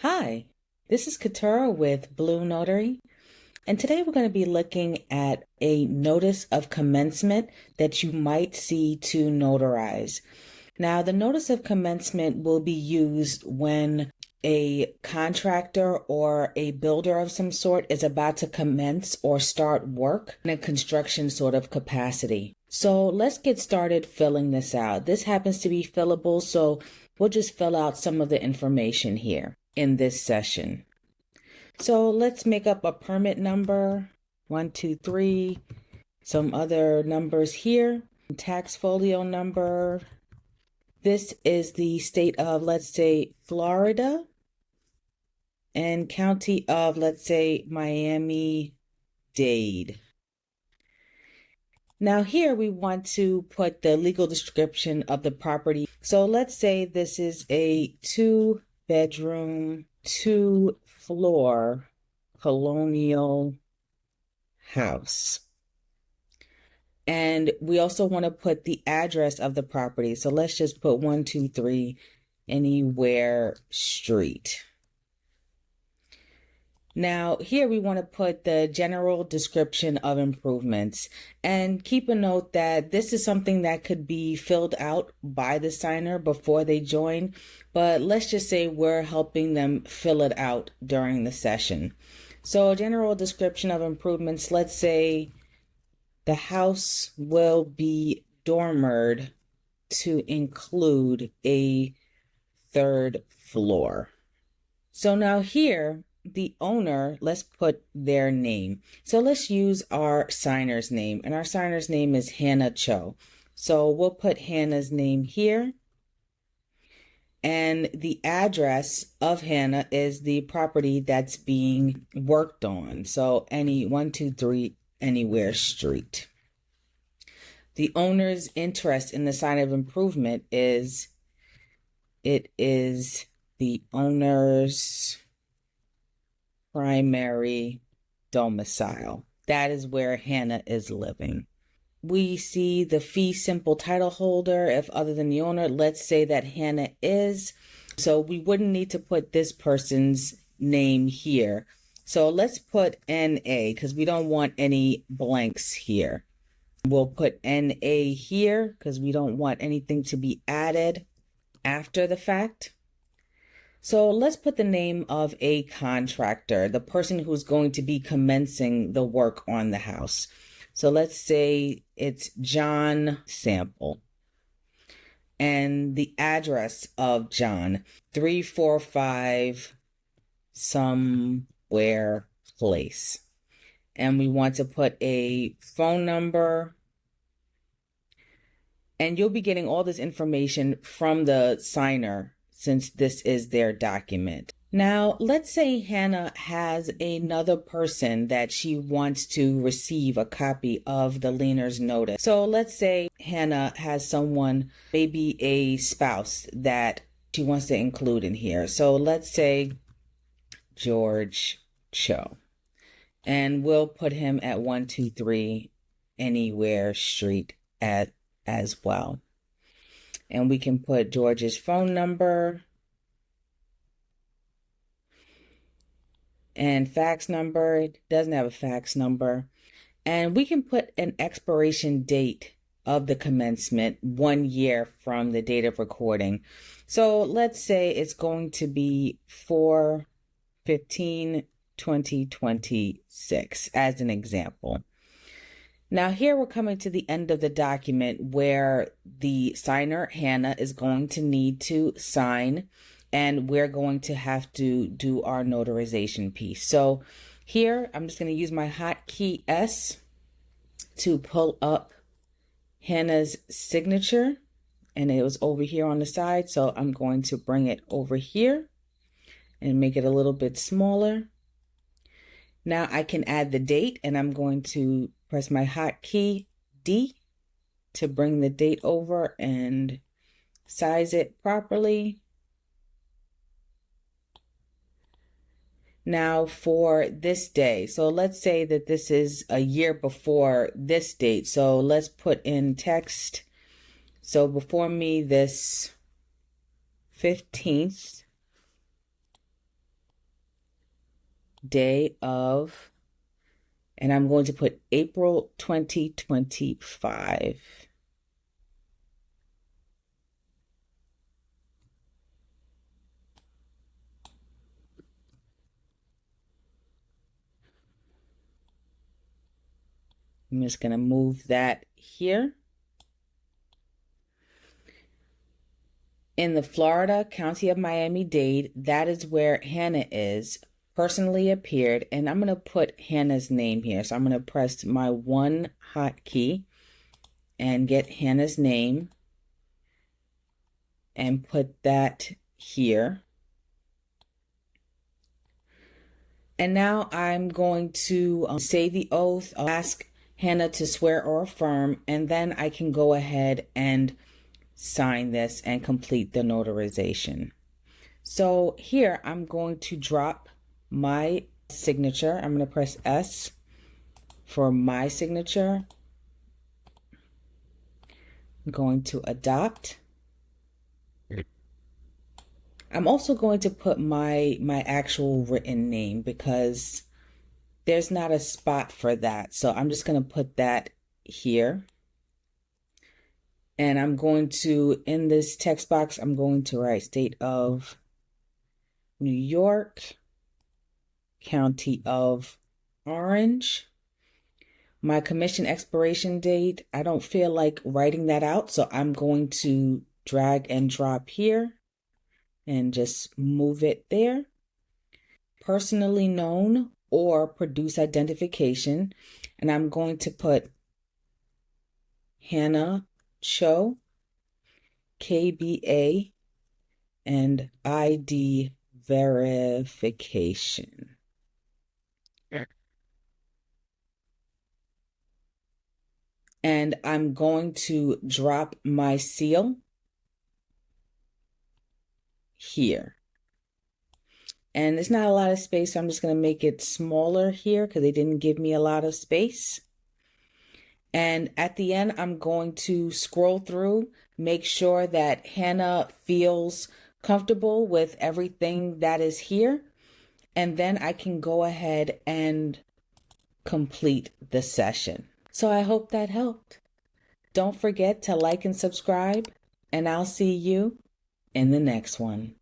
Hi, this is Katura with BlueNotary, and today we're going to be looking at a notice of commencement that you might see to notarize. Now, the notice of commencement will be used when a contractor or a builder of some sort is about to commence or start work in a construction sort of capacity. So let's get started filling this out. This happens to be fillable, so we'll just fill out some of the information here in this session. So let's make up a permit number, 123, some other numbers here, tax folio number. This is the state of, let's say, Florida, and county of, let's say, Miami-Dade. Now here we want to put the legal description of the property. So let's say this is a 2-bedroom, 2-floor colonial house. And we also want to put the address of the property. So let's just put 123 Anywhere Street. Now here we want to put the general description of improvements, and keep a note that this is something that could be filled out by the signer before they join, but let's just say we're helping them fill it out during the session. So general description of improvements, let's say the house will be dormered to include a 3rd floor. So now here, the owner, let's put their name. So let's use our signer's name, and our signer's name is Hannah Cho. So we'll put Hannah's name here. And the address of Hannah is the property that's being worked on. So 123 Anywhere Street. The owner's interest in the sign of improvement is, it is the owner's primary domicile. That is where Hannah is living. We see the fee simple title holder, if other than the owner. Let's say that Hannah is. So we wouldn't need to put this person's name here. So let's put NA because we don't want any blanks here. We'll put NA here because we don't want anything to be added after the fact. So let's put the name of a contractor, the person who's going to be commencing the work on the house. So let's say it's John Sample. And the address of John, 345 somewhere place. And we want to put a phone number. And you'll be getting all this information from the signer since this is their document. Now, let's say Hannah has another person that she wants to receive a copy of the liener's notice. So let's say Hannah has someone, maybe a spouse, that she wants to include in here. So let's say George Cho. And we'll put him at 123 Anywhere Street as well. And we can put George's phone number and fax number. It doesn't have a fax number. And we can put an expiration date of the commencement 1 year from the date of recording. So let's say it's going to be 4/15/2026 as an example. Now here we're coming to the end of the document where the signer, Hannah, is going to need to sign, and we're going to have to do our notarization piece. So here I'm just going to use my hotkey S to pull up Hannah's signature, and it was over here on the side. So I'm going to bring it over here and make it a little bit smaller. Now I can add the date, and I'm going to press my hotkey D to bring the date over and size it properly. Now for this day, so let's say that this is a year before this date. So let's put in text. So before me, this 15th day of, and I'm going to put April 2025. I'm just going to move that here. In the Florida County of Miami-Dade, that is where Hannah is, personally appeared, and I'm going to put Hannah's name here. So I'm going to press my one hotkey and get Hannah's name and put that here. And now I'm going to say the oath. I'll ask Hannah to swear or affirm, and then I can go ahead and sign this and complete the notarization. So here I'm going to drop my signature. I'm going to press S for my signature. I'm going to adopt. I'm also going to put my actual written name because there's not a spot for that. So I'm just going to put that here. And I'm going to, in this text box, I'm going to write State of New York, County of Orange. My commission expiration date, I don't feel like writing that out, so I'm going to drag and drop here and just move it there. Personally known or produce identification, and I'm going to put Hannah Cho, KBA, and ID verification. And I'm going to drop my seal here. And it's not a lot of space, so I'm just going to make it smaller here because they didn't give me a lot of space. And at the end, I'm going to scroll through, make sure that Hannah feels comfortable with everything that is here. And then I can go ahead and complete the session. So I hope that helped. Don't forget to like and subscribe, and I'll see you in the next one.